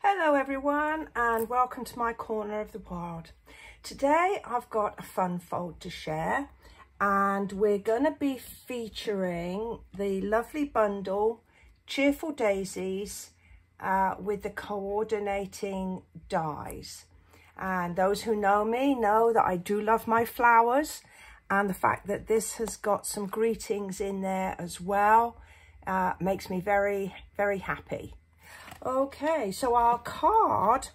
Hello everyone and welcome to my corner of the world. Today I've got a fun fold to share and we're going to be featuring the lovely bundle Cheerful Daisies with the coordinating dies. And those who know me know that I do love my flowers, and the fact that this has got some greetings in there as well makes me very, very happy. Okay, so our card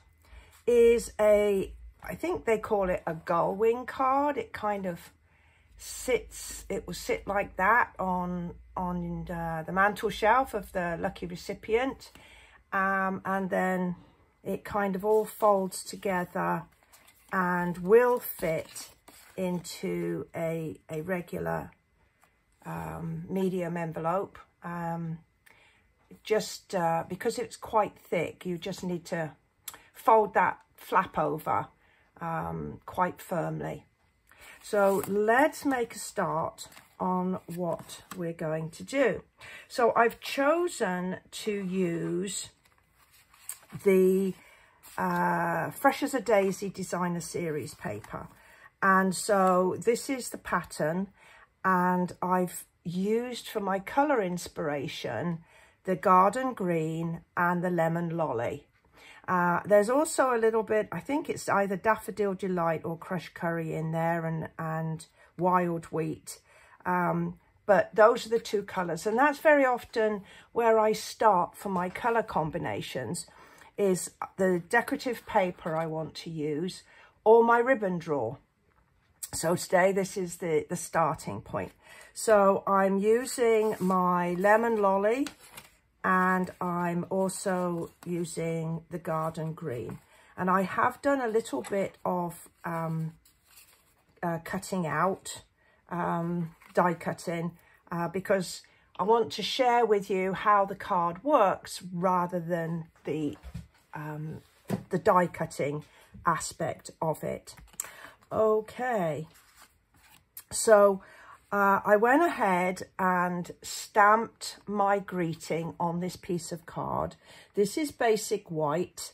is I think they call it a gull wing card. It kind of sits, it will sit like that on the mantle shelf of the lucky recipient. And then it kind of all folds together and will fit into a regular medium envelope. Just because it's quite thick, you just need to fold that flap over quite firmly. So let's make a start on what we're going to do. So I've chosen to use the Fresh as a Daisy Designer Series paper, and so this is the pattern, and I've used for my colour inspiration the Garden Green and the Lemon Lolly. There's also a little bit, I think it's either Daffodil Delight or Crushed Curry in there, and Wild Wheat. But those are the two colours, and that's very often where I start for my colour combinations, is the decorative paper I want to use or my ribbon draw. So today this is the starting point. So I'm using my Lemon Lolly, and I'm also using the Garden Green. And I have done a little bit of cutting out, die cutting, because I want to share with you how the card works rather than the die cutting aspect of it. Okay, so I went ahead and stamped my greeting on this piece of card. This is basic white,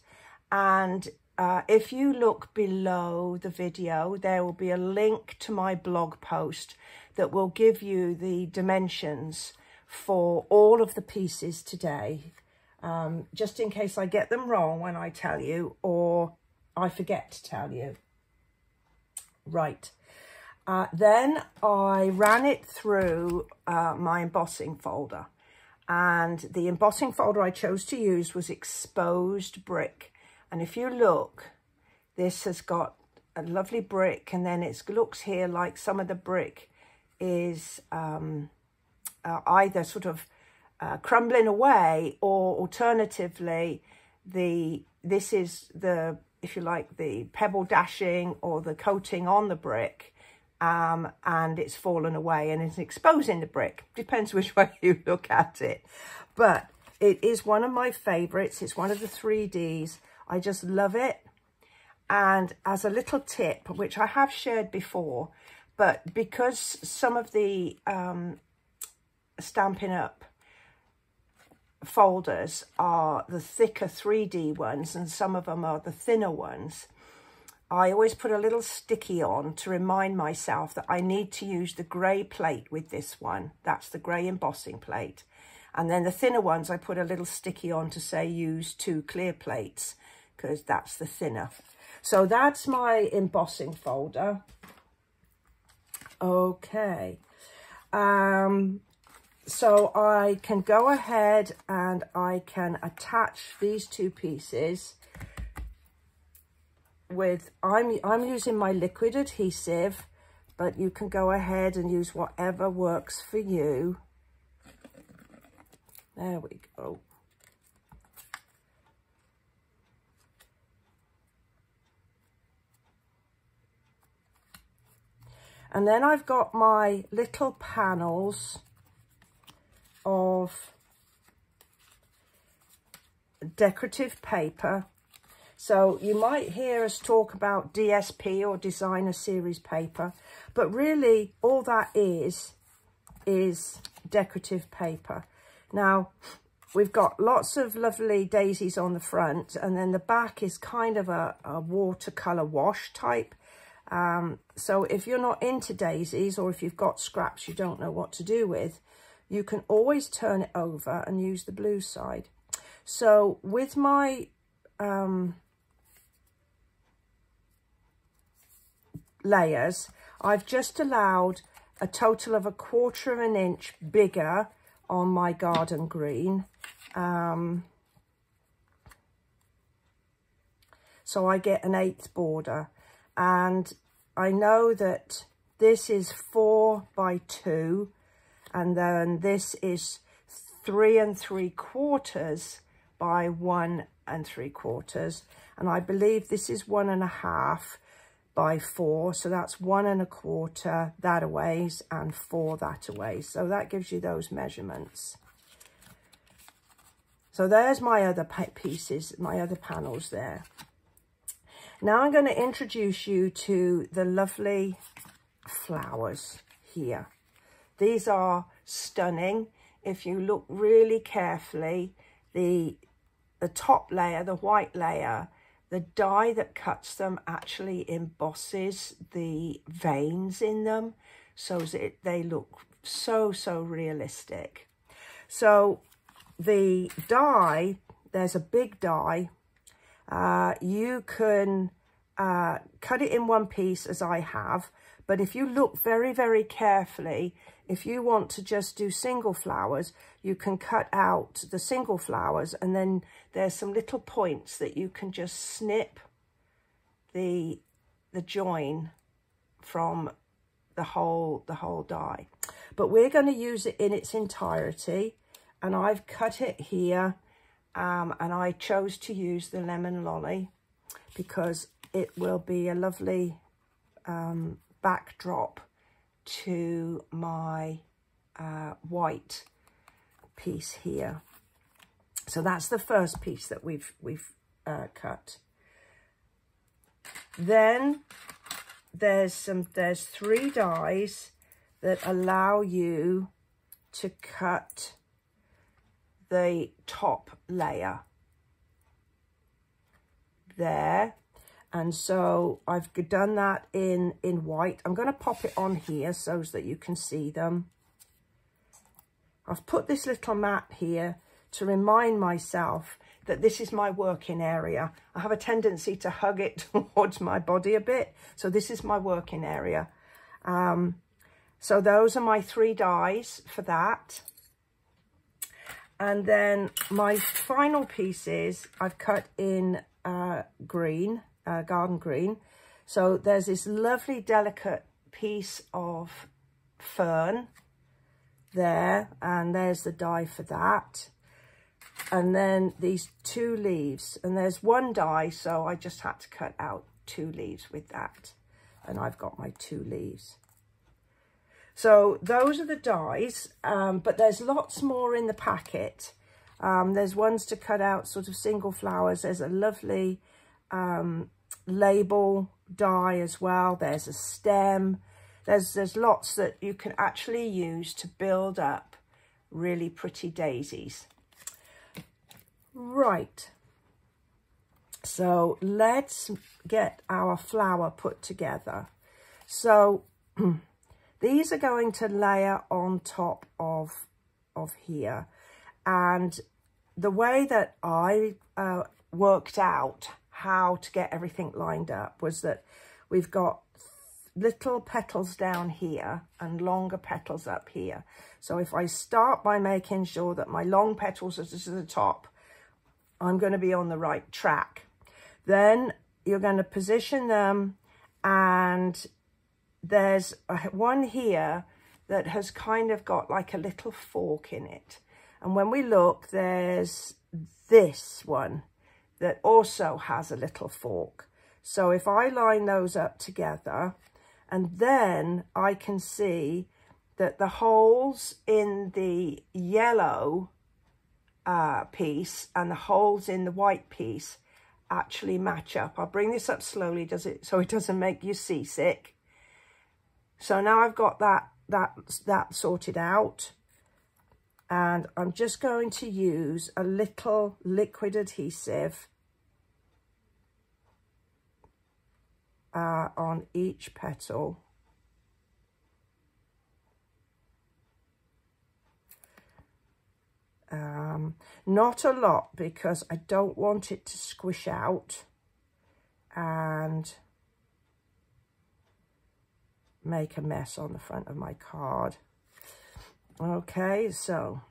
and if you look below the video, there will be a link to my blog post that will give you the dimensions for all of the pieces today, just in case I get them wrong when I tell you, or I forget to tell you. Right. Then I ran it through my embossing folder, and the embossing folder I chose to use was Exposed Brick. And if you look, this has got a lovely brick, and then it looks here like some of the brick is either sort of crumbling away, or alternatively this is the, if you like, the pebble dashing or the coating on the brick. And it's fallen away and it's exposing the brick. Depends which way you look at it. But it is one of my favourites. It's one of the 3Ds. I just love it. And as a little tip, which I have shared before, but because some of the Stampin' Up! Folders are the thicker 3D ones and some of them are the thinner ones, I always put a little sticky on to remind myself that I need to use the grey plate with this one. That's the grey embossing plate. And then the thinner ones, I put a little sticky on to say use 2 clear plates, because that's the thinner. So that's my embossing folder. Okay. So I can go ahead and I can attach these 2 pieces with, I'm using my liquid adhesive, but you can go ahead and use whatever works for you. There we go. And then I've got my little panels of decorative paper. So you might hear us talk about DSP or Designer Series paper, but really all that is decorative paper. Now, we've got lots of lovely daisies on the front, and then the back is kind of a watercolour wash type. So if you're not into daisies, or if you've got scraps you don't know what to do with, you can always turn it over and use the blue side. So with my layers, I've just allowed a total of 1/4 of an inch bigger on my garden green. So I get an 1/8 border, and I know that this is 4 by 2, and then this is 3 3/4 by 1 3/4, and I believe this is 1 1/2 by 4, so that's 1 1/4 that a ways and 4 that a ways. So that gives you those measurements. So there's my other pieces, my other panels there. Now I'm going to introduce you to the lovely flowers here. These are stunning. If you look really carefully, the top layer, the white layer, the dye that cuts them actually embosses the veins in them, so that they look so realistic. So the dye, there's a big dye. You can cut it in one piece, as I have, but if you look very carefully, if you want to just do single flowers, you can cut out the single flowers, and then there's some little points that you can just snip the join from the whole die. But we're going to use it in its entirety, and I've cut it here, and I chose to use the lemon lolly because it will be a lovely backdrop to my white piece here. So that's the first piece that we've cut. Then there's 3 dies that allow you to cut the top layer there. And so I've done that in white. I'm going to pop it on here so that you can see them. I've put this little mat here to remind myself that this is my working area. I have a tendency to hug it towards my body a bit. So this is my working area. So those are my 3 dies for that. And then my final pieces I've cut in green, garden green. So there's this lovely delicate piece of fern there, and there's the die for that. And then these 2 leaves, and there's 1 die, so I just had to cut out 2 leaves with that, and I've got my 2 leaves. So those are the dies, but there's lots more in the packet. There's ones to cut out sort of single flowers. There's a lovely label die as well. There's a stem. There's lots that you can actually use to build up really pretty daisies. Right, so let's get our flower put together. So these are going to layer on top of here, and the way that I worked out how to get everything lined up was that we've got little petals down here and longer petals up here. So if I start by making sure that my long petals are to the top, I'm going to be on the right track. Then you're going to position them, and there's one here that has kind of got like a little fork in it. And when we look, there's this one that also has a little fork. So if I line those up together, and then I can see that the holes in the yellow piece and the holes in the white piece actually match up. I'll bring this up slowly so it doesn't make you seasick. So now I've got that sorted out, And I'm just going to use a little liquid adhesive on each petal. Not a lot, because I don't want it to squish out and make a mess on the front of my card. Okay, so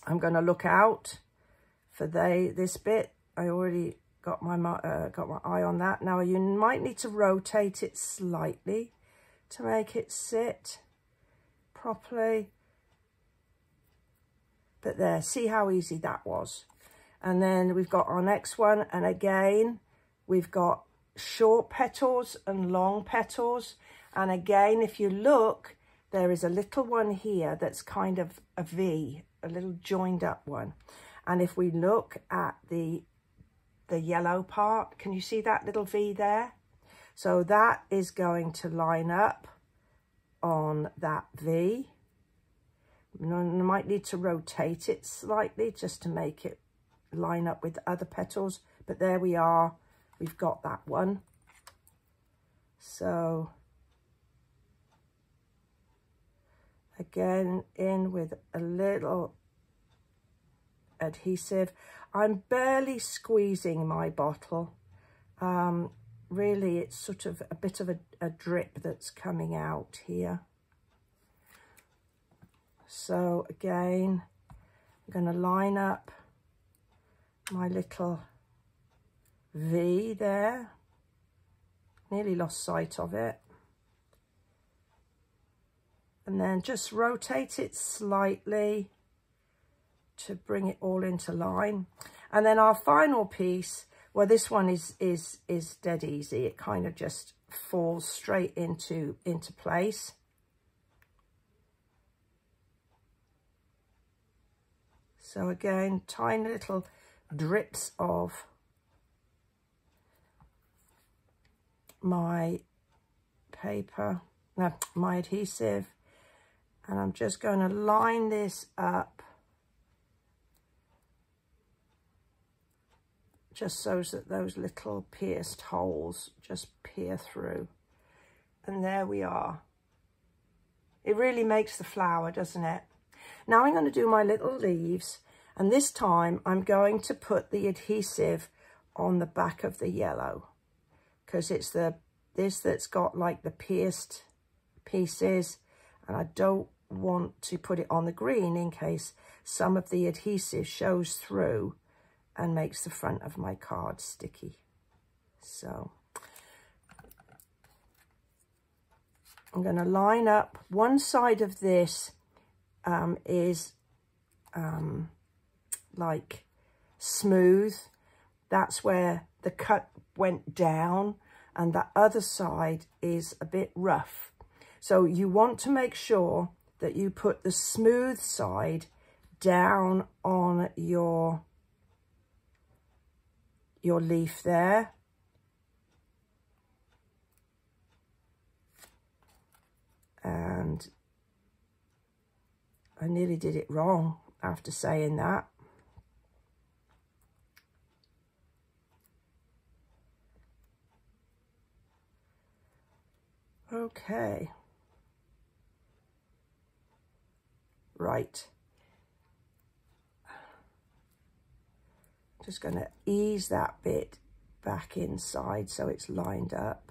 I'm going to look out for this bit. I already got my eye on that. Now you might need to rotate it slightly to make it sit properly. But there, see how easy that was. And then we've got our next one, and again we've got short petals and long petals. And again, if you look, there is a little one here that's kind of a V, a little joined up one. And if we look at the yellow part, can you see that little V there? So that is going to line up on that V. You might need to rotate it slightly just to make it line up with the other petals. But there we are. We've got that one. So again, in with a little adhesive. I'm barely squeezing my bottle. Really, it's sort of a bit of a drip that's coming out here. So again, I'm going to line up my little V there. Nearly lost sight of it. And then just rotate it slightly to bring it all into line. And then our final piece, well, this one is dead easy. It kind of just falls straight into place. So again, tiny little drips of my paper, no, my adhesive. And I'm just going to line this up just so that those little pierced holes just peer through. And there we are. It really makes the flower, doesn't it? Now I'm going to do my little leaves, and this time I'm going to put the adhesive on the back of the yellow, because it's this that's got like the pierced pieces, and I don't want to put it on the green in case some of the adhesive shows through and makes the front of my card sticky. So I'm going to line up one side of this is like smooth. That's where the cut went down, and that other side is a bit rough. So you want to make sure that you put the smooth side down on your leaf there. And I nearly did it wrong after saying that. Okay. Right. Just going to ease that bit back inside so it's lined up.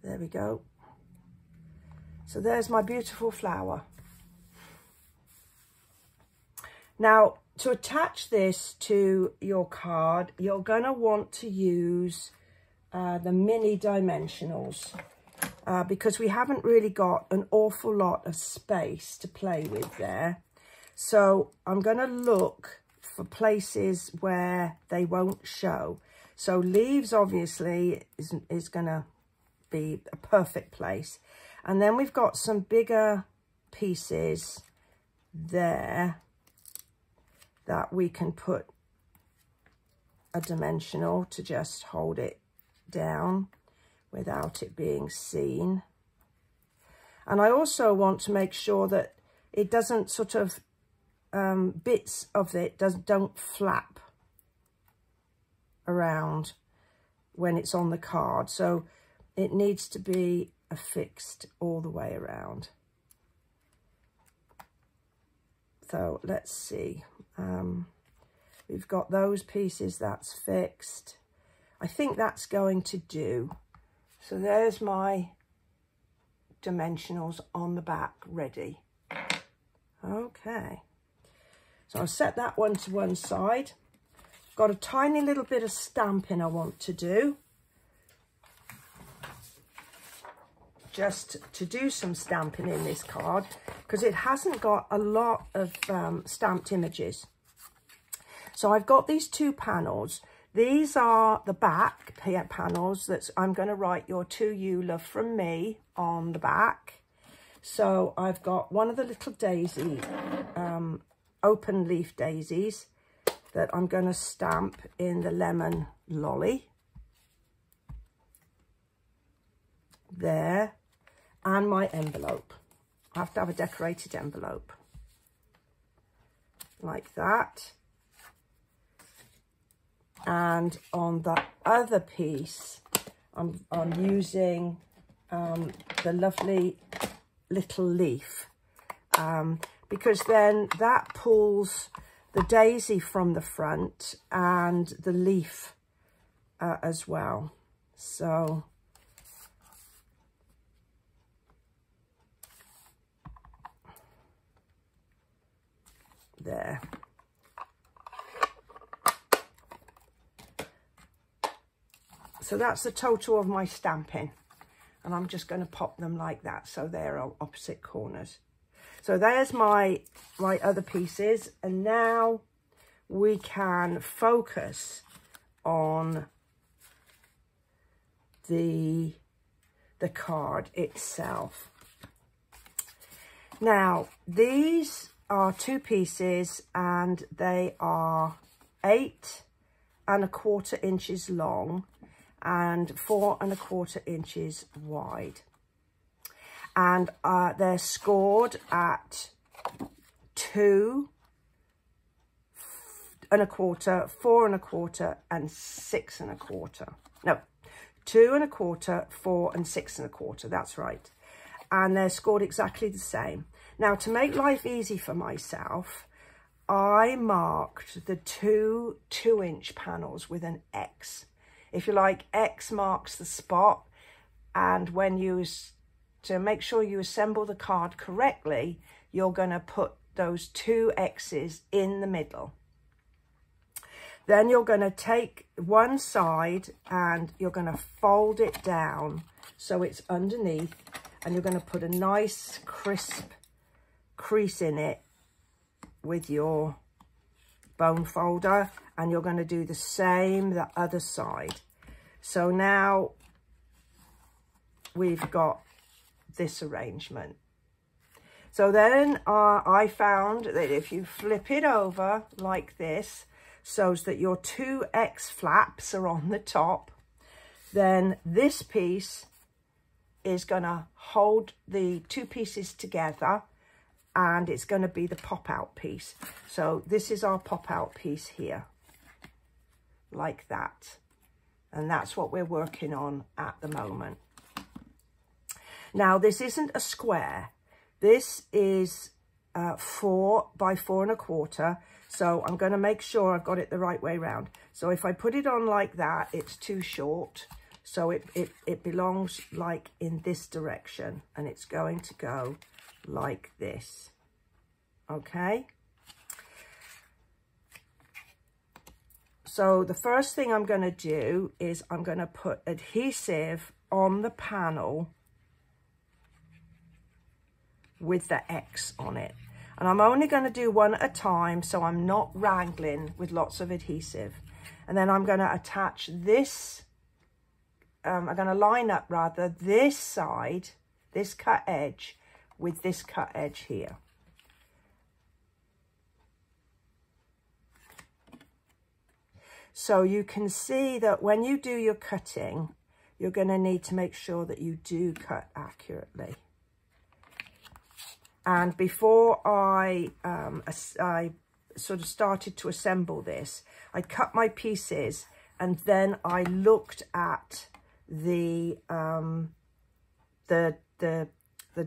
There we go. So there's my beautiful flower. Now, to attach this to your card, you're going to want to use the mini dimensionals because we haven't really got an awful lot of space to play with there. So I'm going to look for places where they won't show. So leaves obviously is going to be a perfect place. And then we've got some bigger pieces there that we can put a dimensional to just hold it down without it being seen. And I also want to make sure that it doesn't sort of, bits of it don't flap around when it's on the card. So it needs to be affixed all the way around. So let's see. We've got those pieces, that's fixed. I think that's going to do. So there's my dimensionals on the back ready. Okay. So I'll set that one to one side. Got a tiny little bit of stamping I want to do. Just to do some stamping in this card, because it hasn't got a lot of stamped images. So I've got these two panels. These are the back panels that I'm going to write "You're To You, Love From Me" on the back. So I've got one of the little daisy, open leaf daisies that I'm going to stamp in the lemon lolly. There. And my envelope. I have to have a decorated envelope. Like that. And on the other piece, I'm using the lovely little leaf. Because then that pulls the daisy from the front and the leaf as well. So there. So that's the total of my stamping, and I'm just going to pop them like that so they're on opposite corners. So there's my other pieces, and now we can focus on the card itself. Now these are two pieces, and they are 8 1/4 inches long and 4 1/4 inches wide, and they're scored at 2 1/4, 4 1/4 and 6 1/4. No, 2 1/4, 4 and 6 1/4, that's right. And they're scored exactly the same. Now, to make life easy for myself, I marked the two 2-inch panels with an X. If you like, X marks the spot, and when to make sure you assemble the card correctly, you're going to put those 2 X's in the middle. Then you're going to take one side and you're going to fold it down so it's underneath, and you're going to put a nice crisp crease in it with your bone folder, and you're going to do the same the other side. So now we've got this arrangement. So then I found that if you flip it over like this, so that your 2 X flaps are on the top, then this piece is going to hold the 2 pieces together, and it's going to be the pop-out piece. So this is our pop-out piece here, like that. And that's what we're working on at the moment. Now, this isn't a square. This is 4 by 4 1/4. So I'm going to make sure I've got it the right way round. So if I put it on like that, it's too short. So it belongs like in this direction, and it's going to go like this. Okay. So the first thing I'm going to do is I'm going to put adhesive on the panel with the X on it. And I'm only going to do one at a time, so I'm not wrangling with lots of adhesive. And then I'm going to attach this, I'm going to line up rather this side, this cut edge, with this cut edge here. So you can see that when you do your cutting, you're going to need to make sure that you do cut accurately. And before I sort of started to assemble this, I cut my pieces, and then I looked at the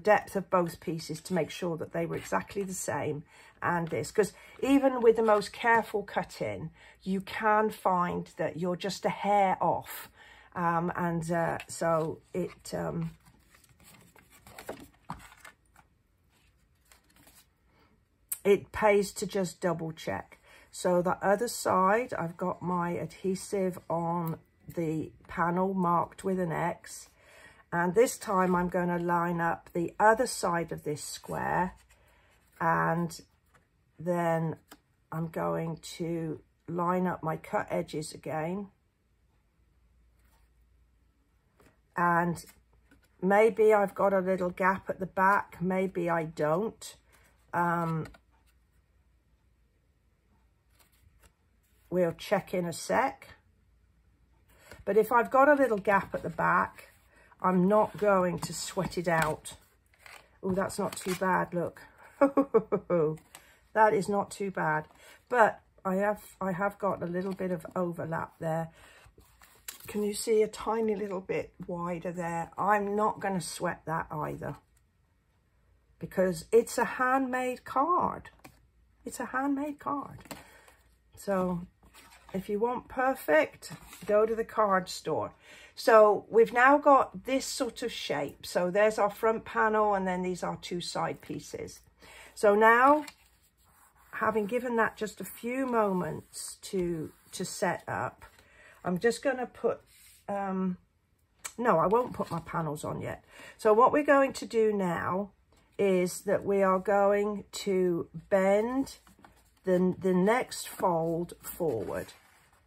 depth of both pieces to make sure that they were exactly the same. And this, because even with the most careful cutting, you can find that you're just a hair off, so it pays to just double check. So the other side, I've got my adhesive on the panel marked with an X, and this time I'm going to line up the other side of this square, and then I'm going to line up my cut edges again, and maybe I've got a little gap at the back, maybe I don't. We'll check in a sec. But if I've got a little gap at the back, I'm not going to sweat it out. Oh, that's not too bad, look. That is not too bad. But I have got a little bit of overlap there. Can you see a tiny little bit wider there? I'm not going to sweat that either, because it's a handmade card. It's a handmade card. So if you want perfect, go to the card store. So we've now got this sort of shape. So there's our front panel, and then these are two side pieces. So now, having given that just a few moments to set up, I'm just going to put, no, I won't put my panels on yet. So what we're going to do now is that we are going to bend the next fold forward.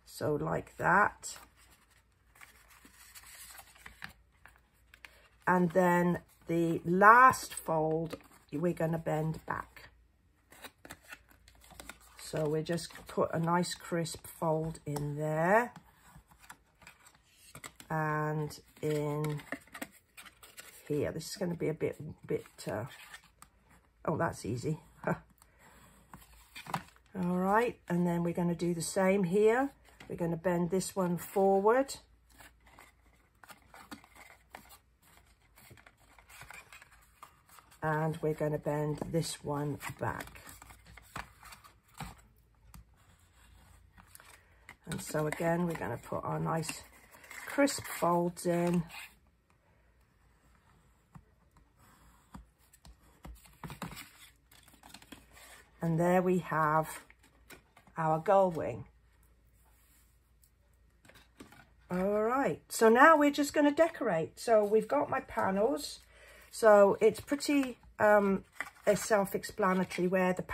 So like that. And then the last fold, we're going to bend back. So we just put a nice crisp fold in there. And in here, this is going to be a bit oh, that's easy. All right, and then we're going to do the same here. We're going to bend this one forward. And we're going to bend this one back. And so again, we're going to put our nice crisp folds in. And there we have our gull wing. All right, so now we're just going to decorate. So we've got my panels. So it's pretty self-explanatory where the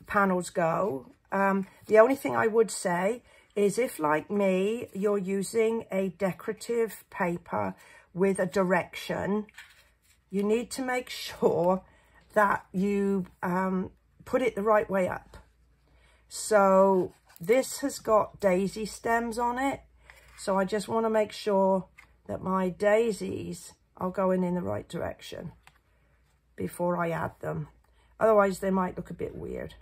panels go. The only thing I would say is, if like me, you're using a decorative paper with a direction, you need to make sure that you put it the right way up. So this has got daisy stems on it. So I just want to make sure that my daisies are going in the right direction before I add them. Otherwise, they might look a bit weird.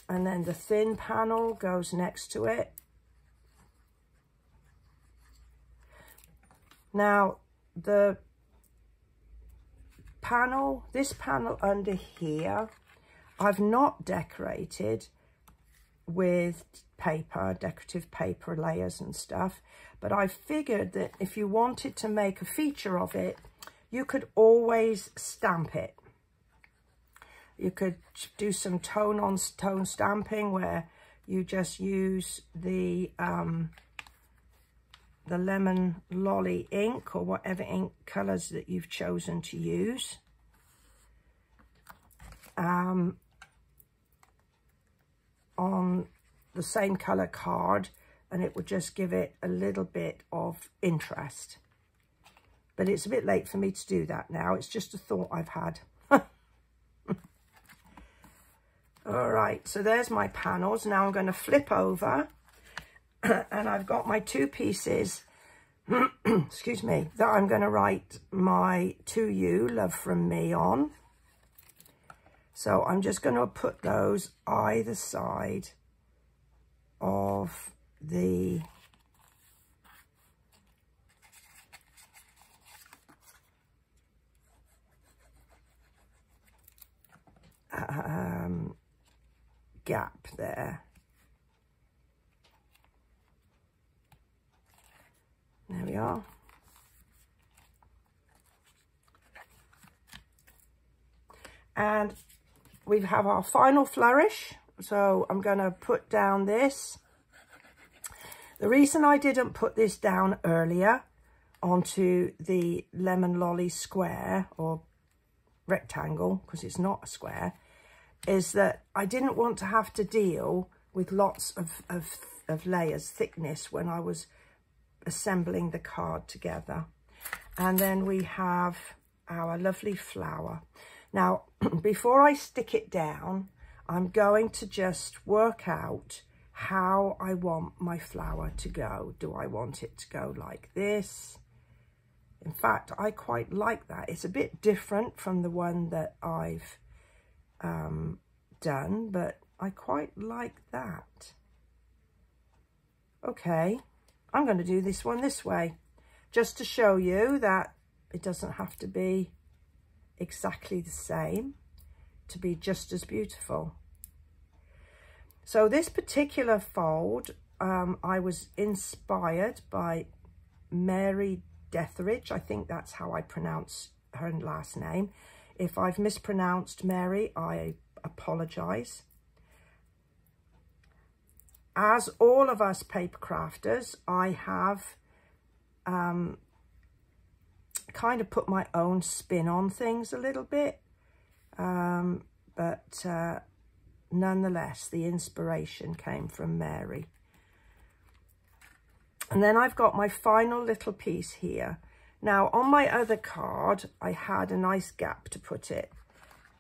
And then the thin panel goes next to it. Now, the panel, this panel under here, I've not decorated with paper, decorative paper layers and stuff, but I figured that if you wanted to make a feature of it, you could always stamp it. You could do some tone-on-tone stamping where you just use the lemon lolly ink or whatever ink colours that you've chosen to use. On the same colour card, and it would just give it a little bit of interest. But it's a bit late for me to do that now. It's just a thought I've had. All right, so there's my panels. Now I'm going to flip over and I've got my two pieces excuse me, that I'm going to write my to you, love from me on. So I'm just going to put those either side of the gap there. There we are. And we have our final flourish. So I'm going to put down this. The reason I didn't put this down earlier onto the lemon lolly square or rectangle, because it's not a square, is that I didn't want to have to deal with lots of layers, thickness, when I was assembling the card together. And then we have our lovely flower. Now, before I stick it down, I'm going to just work out how I want my flower to go. Do I want it to go like this? In fact, I quite like that. It's a bit different from the one that I've done, but I quite like that. Okay, I'm going to do this one this way, just to show you that it doesn't have to be exactly the same to be just as beautiful. So this particular fold, I was inspired by Mary Detheridge. I think that's how I pronounce her last name. If I've mispronounced Mary, I apologise. As all of us paper crafters, I have kind of put my own spin on things a little bit, but nonetheless, the inspiration came from Mary. And then I've got my final little piece here. Now, on my other card, I had a nice gap to put it.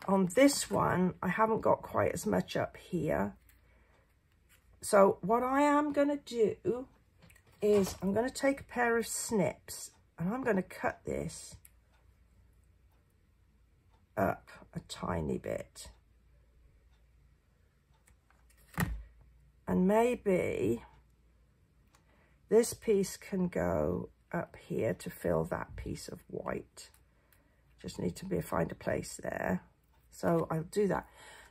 On this one, I haven't got quite as much up here. So what I am going to do is I'm going to take a pair of snips and I'm going to cut this up a tiny bit. And maybe this piece can go up here to fill that piece of white. Just need to find a place there. So I'll do that.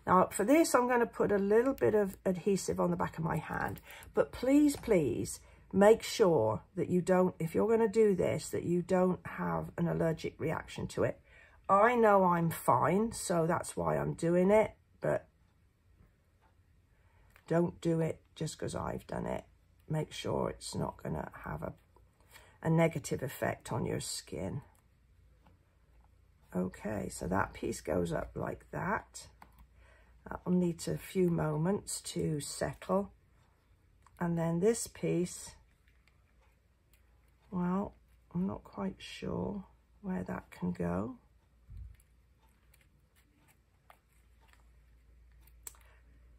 Now for this, I'm going to put a little bit of adhesive on the back of my hand, but please, please make sure that you don't, if you're going to do this, that you don't have an allergic reaction to it. I know I'm fine, so that's why I'm doing it, but don't do it just because I've done it. Make sure it's not going to have a negative effect on your skin. Okay, so that piece goes up like that. That'll need a few moments to settle. And then this piece, well, I'm not quite sure where that can go.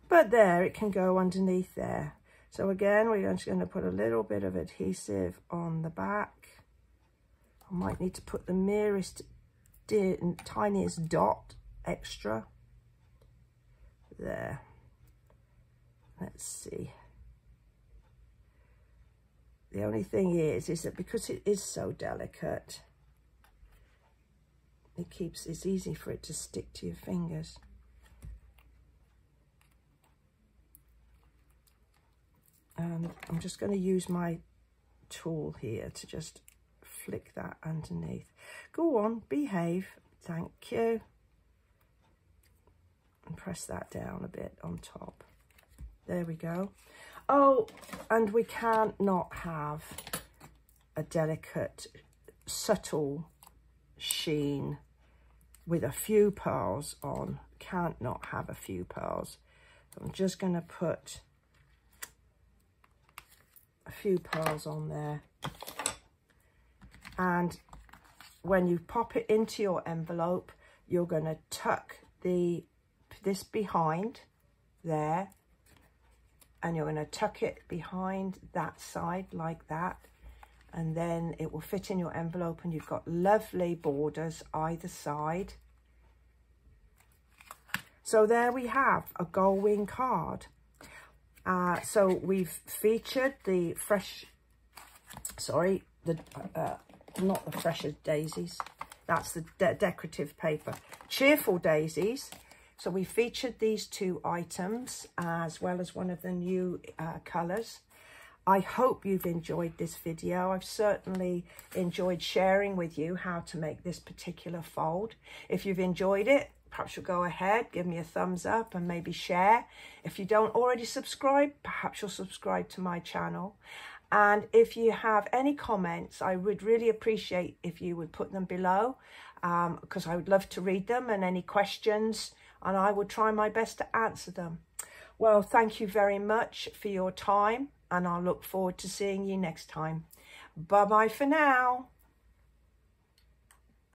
But there, it can go underneath there. So again, we're just going to put a little bit of adhesive on the back. I might need to put the merest, tiniest dot extra. There. Let's see. The only thing is that because it is so delicate, it's easy for it to stick to your fingers. And I'm just going to use my tool here to just flick that underneath. Go on, behave. Thank you. And press that down a bit on top. There we go. Oh, and we can't not have a delicate, subtle sheen with a few pearls on. Can't not have a few pearls. So I'm just going to put a few pearls on there. And when you pop it into your envelope, you're going to tuck this behind there, and you're going to tuck it behind that side like that, and then it will fit in your envelope, and you've got lovely borders either side. So there we have a Goldwing card. So we've featured the fresh, sorry, not the freshest daisies. That's the decorative paper. Cheerful daisies. So we featured these two items as well as one of the new colours. I hope you've enjoyed this video. I've certainly enjoyed sharing with you how to make this particular fold. If you've enjoyed it, perhaps you'll go ahead, give me a thumbs up and maybe share. If you don't already subscribe, perhaps you'll subscribe to my channel. And if you have any comments, I would really appreciate if you would put them below, because I would love to read them, and any questions, and I will try my best to answer them. Well, thank you very much for your time, and I'll look forward to seeing you next time. Bye-bye for now.